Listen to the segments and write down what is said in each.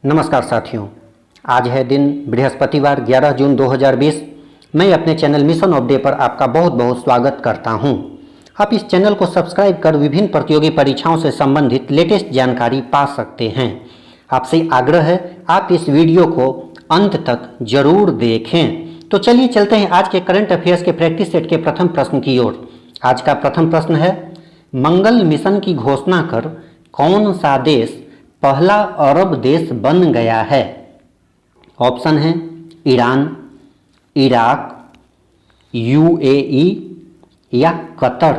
नमस्कार साथियों, आज है दिन बृहस्पतिवार 11 जून 2020। मैं अपने चैनल मिशन ऑफ डे पर आपका बहुत बहुत स्वागत करता हूं। आप इस चैनल को सब्सक्राइब कर विभिन्न प्रतियोगी परीक्षाओं से संबंधित लेटेस्ट जानकारी पा सकते हैं। आपसे आग्रह है आप इस वीडियो को अंत तक जरूर देखें। तो चलिए चलते हैं आज के करंट अफेयर्स के प्रैक्टिस सेट के प्रथम प्रश्न की ओर। आज का प्रथम प्रश्न है, मंगल मिशन की घोषणा कर कौन सा देश पहला अरब देश बन गया है? ऑप्शन है ईरान, इराक, यूएई या कतर।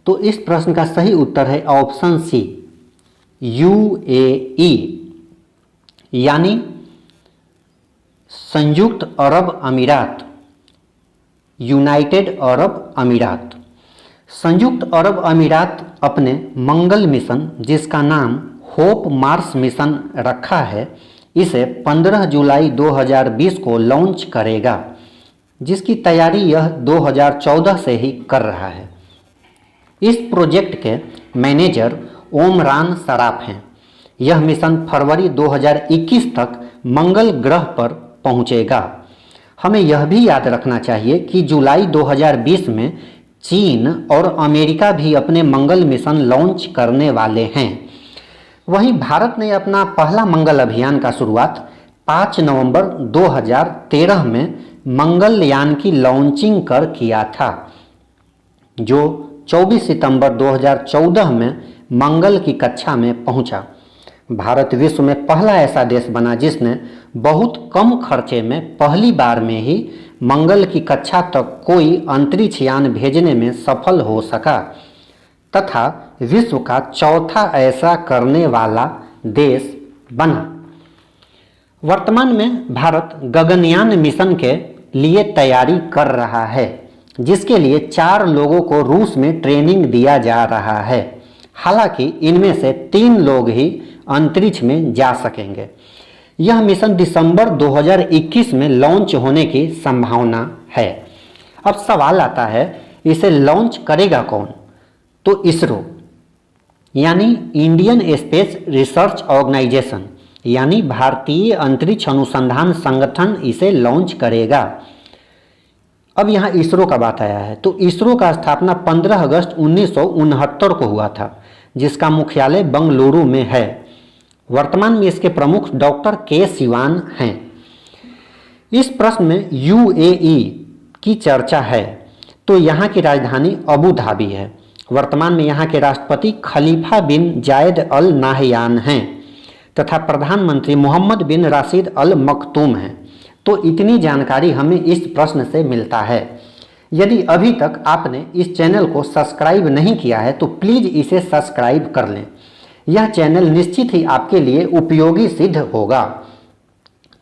तो इस प्रश्न का सही उत्तर है ऑप्शन सी, यूएई यानी संयुक्त अरब अमीरात, यूनाइटेड अरब अमीरात। संयुक्त अरब अमीरात अपने मंगल मिशन, जिसका नाम होप मार्स मिशन रखा है, इसे 15 जुलाई 2020 को लॉन्च करेगा, जिसकी तैयारी यह 2014 से ही कर रहा है। इस प्रोजेक्ट के मैनेजर ओमरान सराफ हैं। यह मिशन फरवरी 2021 तक मंगल ग्रह पर पहुंचेगा। हमें यह भी याद रखना चाहिए कि जुलाई 2020 में चीन और अमेरिका भी अपने मंगल मिशन लॉन्च करने वाले हैं। वहीं भारत ने अपना पहला मंगल अभियान का शुरुआत 5 नवंबर 2013 में मंगलयान की लॉन्चिंग कर किया था, जो 24 सितंबर 2014 में मंगल की कक्षा में पहुंचा। भारत विश्व में पहला ऐसा देश बना जिसने बहुत कम खर्चे में पहली बार में ही मंगल की कक्षा तक कोई अंतरिक्ष यान भेजने में सफल हो सका, तथा विश्व का चौथा ऐसा करने वाला देश बना। वर्तमान में भारत गगनयान मिशन के लिए तैयारी कर रहा है, जिसके लिए 4 लोगों को रूस में ट्रेनिंग दिया जा रहा है। हालांकि इनमें से 3 लोग ही अंतरिक्ष में जा सकेंगे। यह मिशन दिसंबर 2021 में लॉन्च होने की संभावना है। अब सवाल आता है, इसे लॉन्च करेगा कौन? तो इसरो यानी इंडियन स्पेस रिसर्च ऑर्गेनाइजेशन यानी भारतीय अंतरिक्ष अनुसंधान संगठन इसे लॉन्च करेगा। अब यहाँ इसरो का बात आया है, तो इसरो का स्थापना 15 अगस्त 1969 को हुआ था, जिसका मुख्यालय बंगलुरु में है। वर्तमान में इसके प्रमुख डॉक्टर के सिवान हैं। इस प्रश्न में यूएई की चर्चा है, तो यहाँ की राजधानी अबू धाबी है। वर्तमान में यहाँ के राष्ट्रपति खलीफा बिन जायद अल नाहयान हैं तथा प्रधानमंत्री मोहम्मद बिन राशिद अल मखतूम हैं। तो इतनी जानकारी हमें इस प्रश्न से मिलता है। यदि अभी तक आपने इस चैनल को सब्सक्राइब नहीं किया है तो प्लीज़ इसे सब्सक्राइब कर लें। यह चैनल निश्चित ही आपके लिए उपयोगी सिद्ध होगा,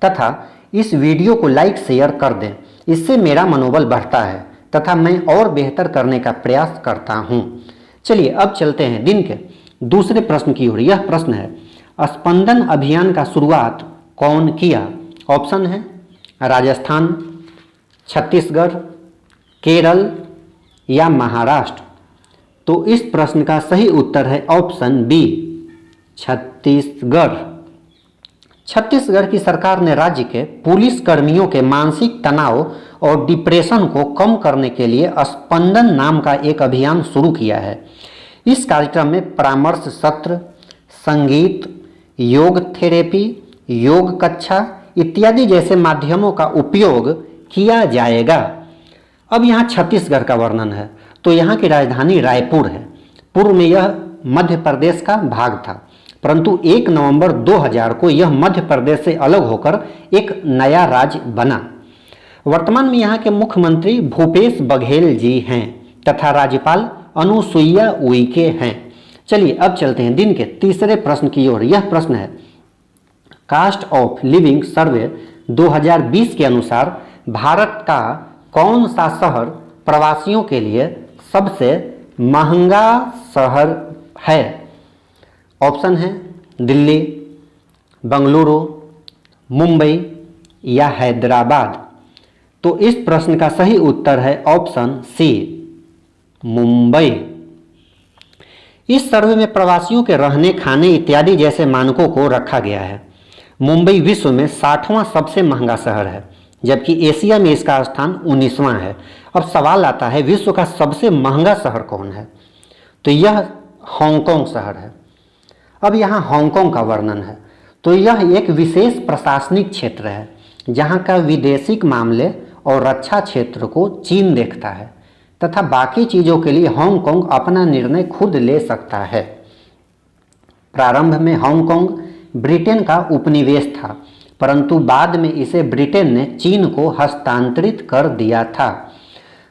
तथा इस वीडियो को लाइक शेयर कर दें। इससे मेरा मनोबल बढ़ता है तथा मैं और बेहतर करने का प्रयास करता हूं। चलिए अब चलते हैं दिन के दूसरे प्रश्न की ओर। यह प्रश्न है, स्पंदन अभियान का शुरुआत कौन किया? ऑप्शन है राजस्थान, छत्तीसगढ़, केरल या महाराष्ट्र। तो इस प्रश्न का सही उत्तर है ऑप्शन बी, छत्तीसगढ़। छत्तीसगढ़ की सरकार ने राज्य के पुलिस कर्मियों के मानसिक तनाव और डिप्रेशन को कम करने के लिए स्पंदन नाम का एक अभियान शुरू किया है। इस कार्यक्रम में परामर्श सत्र, संगीत, योग थेरेपी, योग कक्षा इत्यादि जैसे माध्यमों का उपयोग किया जाएगा। अब यहाँ छत्तीसगढ़ का वर्णन है, तो यहाँ की राजधानी रायपुर है। पूर्व में यह मध्य प्रदेश का भाग था, परंतु 1 नवंबर 2000 को यह मध्य प्रदेश से अलग होकर एक नया राज्य बना। वर्तमान में यहाँ के मुख्यमंत्री भूपेश बघेल जी हैं तथा राज्यपाल अनुसुईया उइके हैं। चलिए अब चलते हैं दिन के तीसरे प्रश्न की ओर। यह प्रश्न है, कास्ट ऑफ लिविंग सर्वे 2020 के अनुसार भारत का कौन सा शहर प्रवासियों के लिए सबसे महंगा शहर है? ऑप्शन है दिल्ली, बंगलुरु, मुंबई या हैदराबाद। तो इस प्रश्न का सही उत्तर है ऑप्शन सी, मुंबई। इस सर्वे में प्रवासियों के रहने, खाने इत्यादि जैसे मानकों को रखा गया है। मुंबई विश्व में 60वां सबसे महंगा शहर है, जबकि एशिया में इसका स्थान 19वां है। अब सवाल आता है विश्व का सबसे महंगा शहर कौन है? तो यह हांगकांग शहर है। अब यहाँ हांगकांग का वर्णन है। तो यह एक विशेष प्रशासनिक क्षेत्र है जहाँ का विदेशिक मामले और रक्षा क्षेत्र को चीन देखता है तथा बाकी चीज़ों के लिए हांगकांग अपना निर्णय खुद ले सकता है। प्रारंभ में हांगकांग ब्रिटेन का उपनिवेश था, परंतु बाद में इसे ब्रिटेन ने चीन को हस्तांतरित कर दिया था।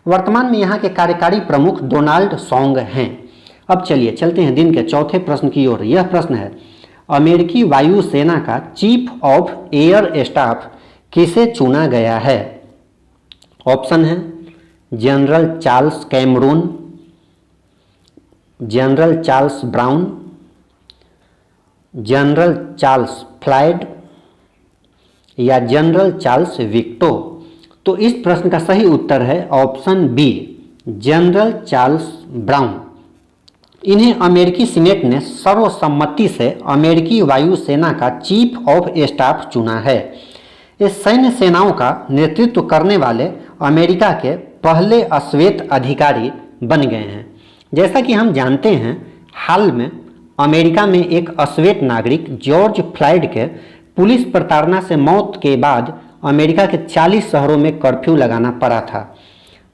वर्तमान में यहाँ के कार्यकारी प्रमुख डोनाल्ड सोंग हैं। अब चलिए चलते हैं दिन के चौथे प्रश्न की ओर। यह प्रश्न है, अमेरिकी वायुसेना का चीफ ऑफ एयर स्टाफ किसे चुना गया है? ऑप्शन है General Charles Cameron, General Charles Brown, General Charles Floyd या जनरल चार्ल्स विक्टो। तो इस प्रश्न का सही उत्तर है option B, General Charles Brown. इन्हें अमेरिकी सीनेट ने सर्वसम्मति से अमेरिकी वायुसेना का चीफ ऑफ स्टाफ चुना है। इस सैन्य सेनाओं का नेतृत्व करने वाले अमेरिका के पहले अश्वेत अधिकारी बन गए हैं। जैसा कि हम जानते हैं, हाल में अमेरिका में एक अश्वेत नागरिक जॉर्ज फ्लॉयड के पुलिस प्रताड़ना से मौत के बाद अमेरिका के 40 शहरों में कर्फ्यू लगाना पड़ा था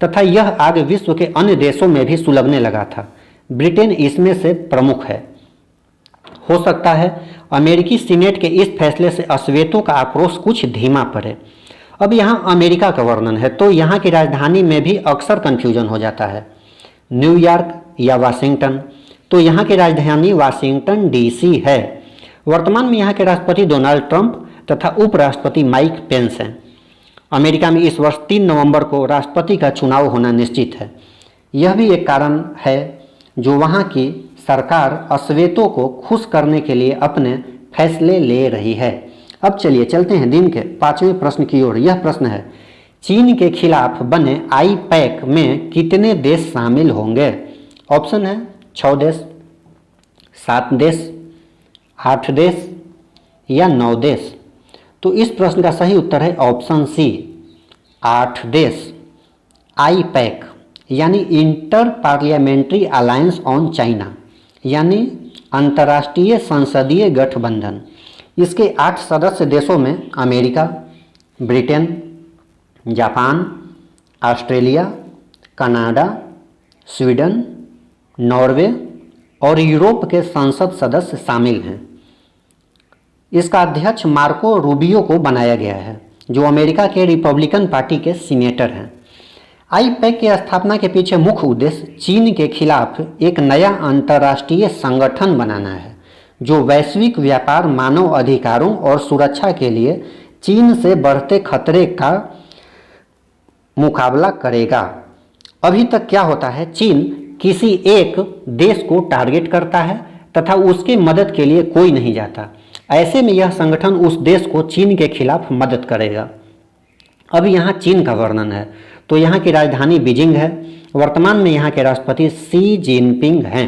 तथा यह आग विश्व के अन्य देशों में भी सुलगने लगा था। ब्रिटेन इसमें से प्रमुख है। हो सकता है अमेरिकी सीनेट के इस फैसले से अश्वेतों का आक्रोश कुछ धीमा पड़े। अब यहाँ अमेरिका का वर्णन है, तो यहाँ की राजधानी में भी अक्सर कन्फ्यूजन हो जाता है, न्यूयॉर्क या वाशिंगटन। तो यहाँ की राजधानी वाशिंगटन डीसी है। वर्तमान में यहाँ के राष्ट्रपति डोनाल्ड ट्रंप तथा उपराष्ट्रपति माइक पेंस हैं। अमेरिका में इस वर्ष 3 नवंबर को राष्ट्रपति का चुनाव होना निश्चित है। यह भी एक कारण है जो वहाँ की सरकार अश्वेतों को खुश करने के लिए अपने फैसले ले रही है। अब चलिए चलते हैं दिन के 5वें प्रश्न की ओर। यह प्रश्न है, चीन के खिलाफ बने आईपैक में कितने देश शामिल होंगे? ऑप्शन है 6 देश, 7 देश, 8 देश या 9 देश। तो इस प्रश्न का सही उत्तर है ऑप्शन सी, 8 देश। आईपैक यानी inter parliamentary alliance on China, यानी अंतर्राष्ट्रीय संसदीय गठबंधन। इसके 8 सदस्य देशों में America, Britain, Japan, Australia, Canada, Sweden, Norway और यूरोप के संसद सदस्य शामिल हैं। इसका अध्यक्ष मार्को रूबियो को बनाया गया है, जो अमेरिका के रिपब्लिकन पार्टी के सीनेटर हैं। आईपैक की स्थापना के पीछे मुख्य उद्देश्य चीन के खिलाफ एक नया अंतर्राष्ट्रीय संगठन बनाना है, जो वैश्विक व्यापार, मानव अधिकारों और सुरक्षा के लिए चीन से बढ़ते खतरे का मुकाबला करेगा। अभी तक क्या होता है, चीन किसी एक देश को टारगेट करता है तथा उसकी मदद के लिए कोई नहीं जाता। ऐसे में यह संगठन उस देश को चीन के खिलाफ मदद करेगा। अब यहाँ चीन का वर्णन है, तो यहाँ की राजधानी बीजिंग है। वर्तमान में यहाँ के राष्ट्रपति शी जिनपिंग हैं।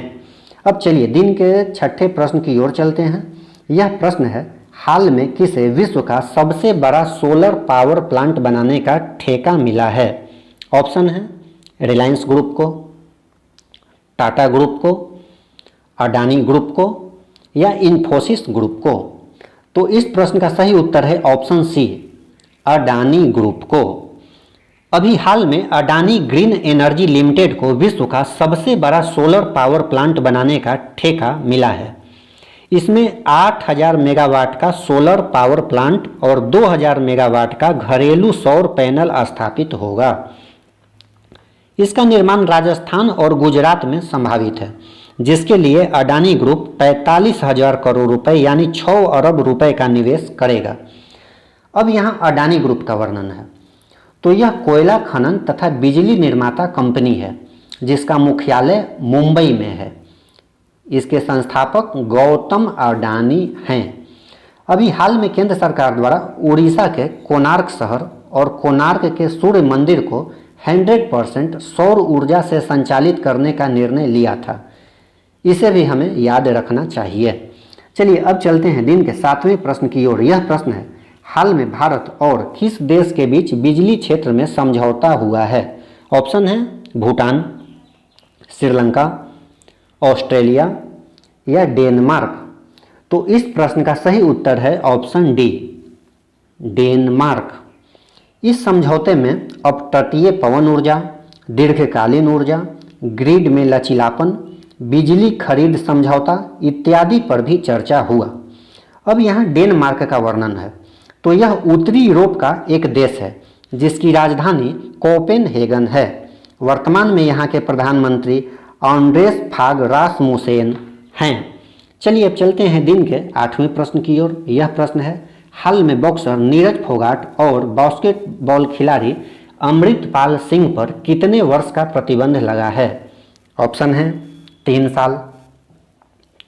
अब चलिए दिन के 6ठे प्रश्न की ओर चलते हैं। यह प्रश्न है, हाल में किसे विश्व का सबसे बड़ा सोलर पावर प्लांट बनाने का ठेका मिला है? ऑप्शन है रिलायंस ग्रुप को, टाटा ग्रुप को, अडानी ग्रुप को या इन्फोसिस ग्रुप को। तो इस प्रश्न का सही उत्तर है ऑप्शन सी, अडानी ग्रुप को। अभी हाल में अडानी ग्रीन एनर्जी लिमिटेड को विश्व का सबसे बड़ा सोलर पावर प्लांट बनाने का ठेका मिला है। इसमें 8000 मेगावाट का सोलर पावर प्लांट और 2000 मेगावाट का घरेलू सौर पैनल स्थापित होगा। इसका निर्माण राजस्थान और गुजरात में संभावित है, जिसके लिए अडानी ग्रुप 45,000 करोड़ रुपए यानी 6 अरब रुपए का निवेश करेगा। अब यहाँ अडानी ग्रुप का वर्णन है, तो यह कोयला खनन तथा बिजली निर्माता कंपनी है, जिसका मुख्यालय मुंबई में है। इसके संस्थापक गौतम अडानी हैं। अभी हाल में केंद्र सरकार द्वारा उड़ीसा के कोणार्क शहर और कोणार्क के सूर्य मंदिर को 100% सौर ऊर्जा से संचालित करने का निर्णय लिया था। इसे भी हमें याद रखना चाहिए। चलिए अब चलते हैं दिन के 7वें प्रश्न की ओर। यह प्रश्न है, हाल में भारत और किस देश के बीच बिजली क्षेत्र में समझौता हुआ है? ऑप्शन है भूटान, श्रीलंका, ऑस्ट्रेलिया या डेनमार्क। तो इस प्रश्न का सही उत्तर है ऑप्शन डी, डेनमार्क। इस समझौते में अपतटीय पवन ऊर्जा, दीर्घकालीन ऊर्जा, ग्रिड में लचीलापन, बिजली खरीद समझौता इत्यादि पर भी चर्चा हुआ। अब यहाँ डेनमार्क का वर्णन है। तो यह उत्तरी यूरोप का एक देश है जिसकी राजधानी कोपेनहेगन है। वर्तमान में यहाँ के प्रधानमंत्री आंड्रेस फाग रासमुसेन हैं। चलिए अब चलते हैं दिन के 8वें प्रश्न की ओर। यह प्रश्न है, हाल में बॉक्सर नीरज फोगाट और बास्केटबॉल खिलाड़ी अमृतपाल सिंह पर कितने वर्ष का प्रतिबंध लगा है? ऑप्शन है 3 साल,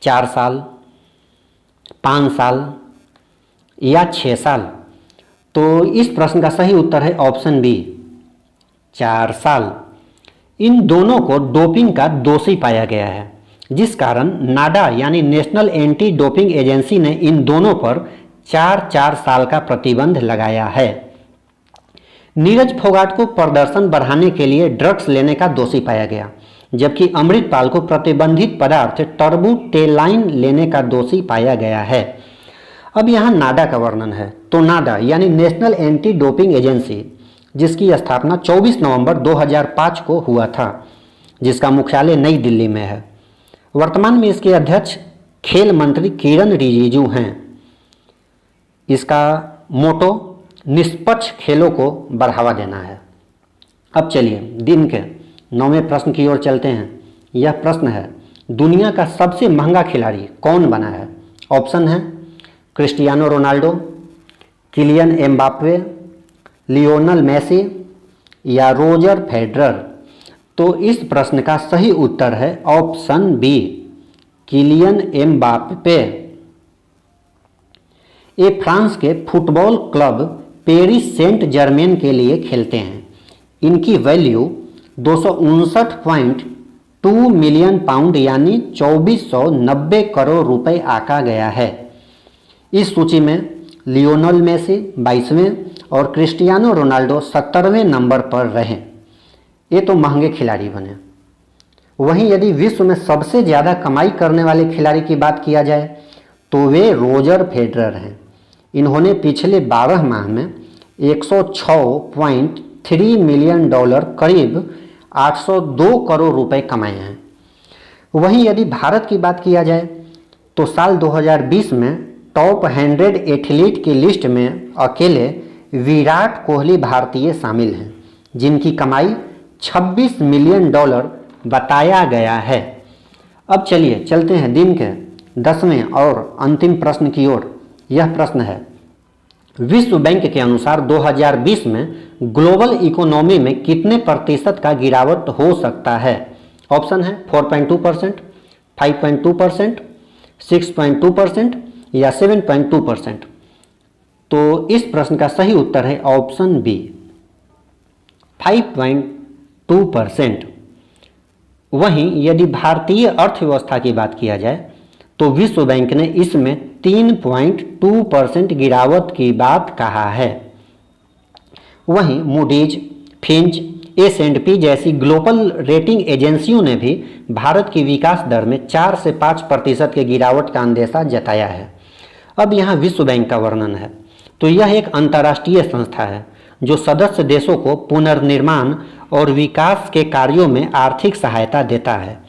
4 साल, 5 साल या 6 साल। तो इस प्रश्न का सही उत्तर है ऑप्शन बी, 4 साल। इन दोनों को डोपिंग का दोषी पाया गया है, जिस कारण नाडा यानी नेशनल एंटी डोपिंग एजेंसी ने इन दोनों पर 4-4 साल का प्रतिबंध लगाया है। नीरज फोगाट को प्रदर्शन बढ़ाने के लिए ड्रग्स लेने का दोषी पाया गया, जबकि अमृतपाल को प्रतिबंधित पदार्थ टर्बुटेलाइन लेने का दोषी पाया गया है। अब यहाँ नाडा का वर्णन है। तो नाडा यानी नेशनल एंटी डोपिंग एजेंसी, जिसकी स्थापना 24 नवंबर 2005 को हुआ था, जिसका मुख्यालय नई दिल्ली में है। वर्तमान में इसके अध्यक्ष खेल मंत्री किरण रिजिजू हैं। इसका मोटो निष्पक्ष खेलों को बढ़ावा देना है। अब चलिए दिन के 9वें प्रश्न की ओर चलते हैं। यह प्रश्न है, दुनिया का सबसे महंगा खिलाड़ी कौन बना है? ऑप्शन है Cristiano Ronaldo, Kylian Mbappe, Lionel Messi या रोजर फेडरर। तो इस प्रश्न का सही उत्तर है ऑप्शन बी, किलियन एम्बाप्पे। ये फ्रांस के football club Paris Saint Germain के लिए खेलते हैं। इनकी वैल्यू 259.2 मिलियन पाउंड यानी 2490 करोड़ रुपए आका गया है। इस सूची में लियोनल मेसी 22वें और क्रिस्टियानो रोनाल्डो 70वें नंबर पर रहे। ये तो महंगे खिलाड़ी बने। वहीं यदि विश्व में सबसे ज़्यादा कमाई करने वाले खिलाड़ी की बात किया जाए तो वे रोजर फेडरर हैं। इन्होंने पिछले 12 माह में 106.3 मिलियन डॉलर करीब 802 करोड़ रुपए कमाए हैं। वहीं यदि भारत की बात किया जाए तो साल 2020 में टॉप 100 एथलीट की लिस्ट में अकेले विराट कोहली भारतीय शामिल हैं, जिनकी कमाई 26 मिलियन डॉलर बताया गया है। अब चलिए चलते हैं दिन के 10वें और अंतिम प्रश्न की ओर। यह प्रश्न है, विश्व बैंक के अनुसार 2020 में ग्लोबल इकोनॉमी में कितने प्रतिशत का गिरावट हो सकता है? ऑप्शन है 4.2%, 5.2%, 6.2% या 7.2%। तो इस प्रश्न का सही उत्तर है ऑप्शन बी, 5.2%। वहीं यदि भारतीय अर्थव्यवस्था की बात किया जाए तो विश्व बैंक ने इसमें 3.2% गिरावट की बात कहा है। वहीं मूडीज, फिंच, S&P जैसी ग्लोबल रेटिंग एजेंसियों ने भी भारत की विकास दर में 4 से 5% के गिरावट का अंदेशा जताया है। अब यहाँ विश्व बैंक का वर्णन है। तो यह एक अंतर्राष्ट्रीय संस्था है जो सदस्य देशों को पुनर्निर्माण और विकास के कार्यों में आर्थिक सहायता देता है।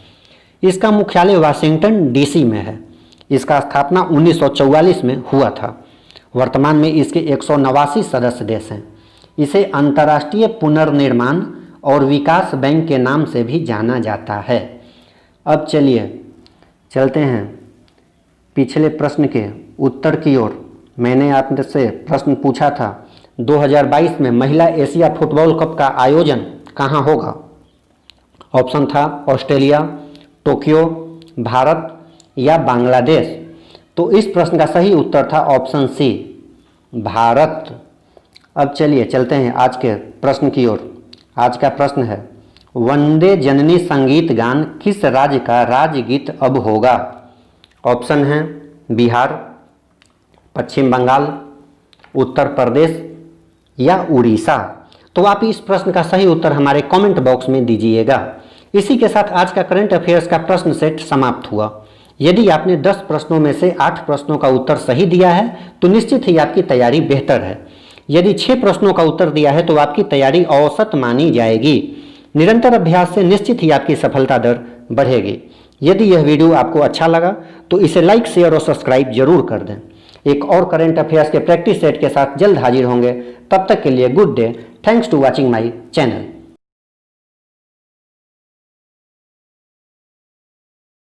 इसका मुख्यालय वाशिंगटन डीसी में है। इसका स्थापना 1944 में हुआ था। वर्तमान में इसके 189 सदस्य देश हैं। इसे अंतर्राष्ट्रीय पुनर्निर्माण और विकास बैंक के नाम से भी जाना जाता है। अब चलिए चलते हैं पिछले प्रश्न के उत्तर की ओर। मैंने आपसे प्रश्न पूछा था 2022 में महिला एशिया फुटबॉल कप का आयोजन कहाँ होगा? ऑप्शन था ऑस्ट्रेलिया, टोक्यो, भारत या बांग्लादेश। तो इस प्रश्न का सही उत्तर था ऑप्शन सी, भारत। अब चलिए चलते हैं आज के प्रश्न की ओर। आज का प्रश्न है, वंदे जननी संगीत गान किस राज्य का राज्य गीत अब होगा? ऑप्शन है बिहार, पश्चिम बंगाल, उत्तर प्रदेश या उड़ीसा? तो आप इस प्रश्न का सही उत्तर हमारे कमेंट बॉक्स में दीजिएगा। इसी के साथ आज का करंट अफेयर्स का प्रश्न सेट समाप्त हुआ। यदि आपने 10 प्रश्नों में से 8 प्रश्नों का उत्तर सही दिया है तो निश्चित ही आपकी तैयारी बेहतर है। यदि 6 प्रश्नों का उत्तर दिया है तो आपकी तैयारी औसत मानी जाएगी। निरंतर अभ्यास से निश्चित ही आपकी सफलता दर बढ़ेगी। यदि यह वीडियो आपको अच्छा लगा तो इसे लाइक, शेयर और सब्सक्राइब जरूर कर दें। एक और करंट अफेयर्स के प्रैक्टिस सेट के साथ जल्द हाजिर होंगे। तब तक के लिए good day. Thanks to watching my channel.